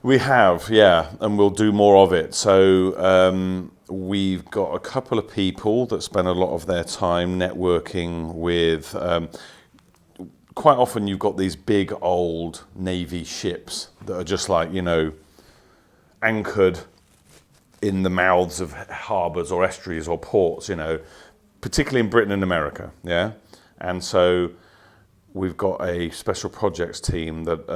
We have, yeah, and we'll do more of it. So we've got a couple of people that spend a lot of their time networking with. Quite often, you've got these big old Navy ships that are just like, you know, anchored in the mouths of harbours or estuaries or ports, you know, particularly in Britain and America, yeah. And so we've got a special projects team that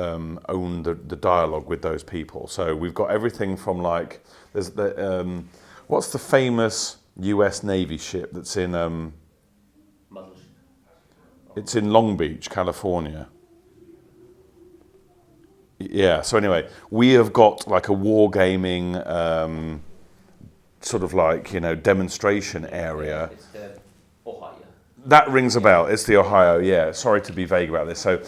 own the dialogue with those people. So we've got everything from like, there's the, what's the famous US Navy ship that's in, it's in Long Beach, California. Yeah, so anyway, we have got like a wargaming sort of like, you know, demonstration area. It's the Ohio. That rings a bell. It's the Ohio, yeah. Sorry to be vague about this. So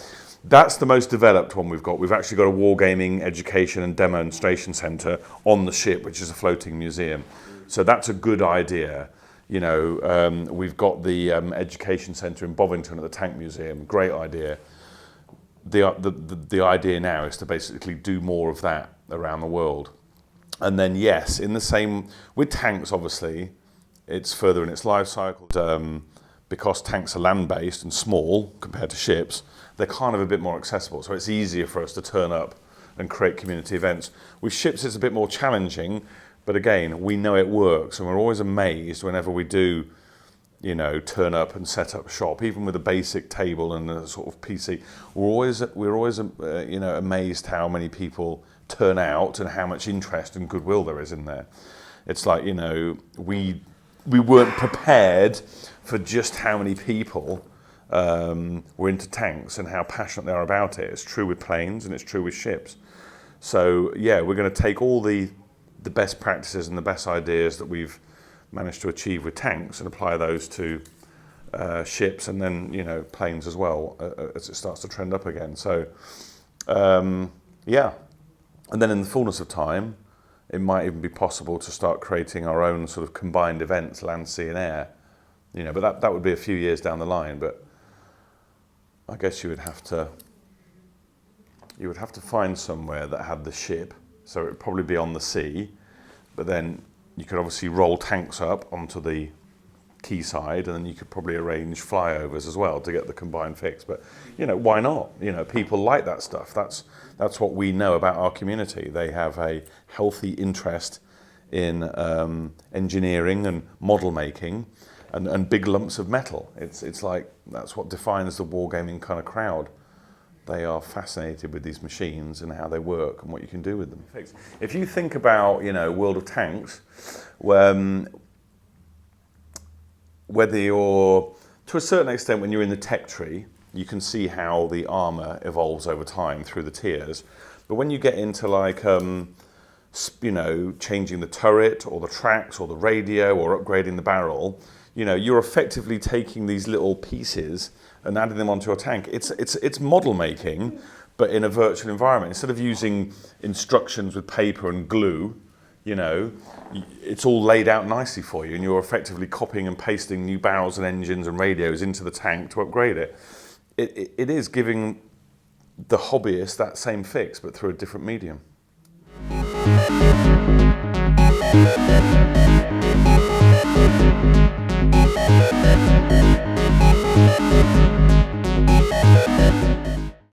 that's the most developed one we've got. We've actually got a wargaming education and demonstration centre on the ship, which is a floating museum. So that's a good idea. You know, we've got the education centre in Bovington at the Tank Museum. Great idea. The idea now is to basically do more of that around the world. And then, yes, in the same, with tanks, obviously, it's further in its life cycle. Because tanks are land-based and small compared to ships, they're kind of a bit more accessible. So it's easier for us to turn up and create community events. With ships, it's a bit more challenging, but again, we know it works, and we're always amazed whenever we do, you know, turn up and set up shop, even with a basic table and a sort of PC. We're always you know, amazed how many people turn out and how much interest and goodwill there is in there. It's like, you know, we weren't prepared for just how many people were into tanks and how passionate they are about it. It's true with planes and it's true with ships. So yeah, we're going to take all the best practices and the best ideas that we've managed to achieve with tanks and apply those to ships and then, you know, planes as well as it starts to trend up again. So yeah, and then in the fullness of time, it might even be possible to start creating our own sort of combined events, land, sea and air. You know, but that would be a few years down the line. But I guess you would have to find somewhere that had the ship, so it would probably be on the sea. But then you could obviously roll tanks up onto the quayside, and then you could probably arrange flyovers as well to get the combined fix. But you know, why not? You know, people like that stuff. That's what we know about our community. They have a healthy interest in engineering and model making. And big lumps of metal. It's like, that's what defines the wargaming kind of crowd. They are fascinated with these machines and how they work and what you can do with them. If you think about, you know, World of Tanks, whether you're, to a certain extent, when you're in the tech tree, you can see how the armour evolves over time through the tiers. But when you get into like, you know, changing the turret or the tracks or the radio or upgrading the barrel, you know, you're effectively taking these little pieces and adding them onto your tank. It's model making, but in a virtual environment. Instead of using instructions with paper and glue, you know, it's all laid out nicely for you, and you're effectively copying and pasting new barrels and engines and radios into the tank to upgrade it. It is giving the hobbyist that same fix, but through a different medium.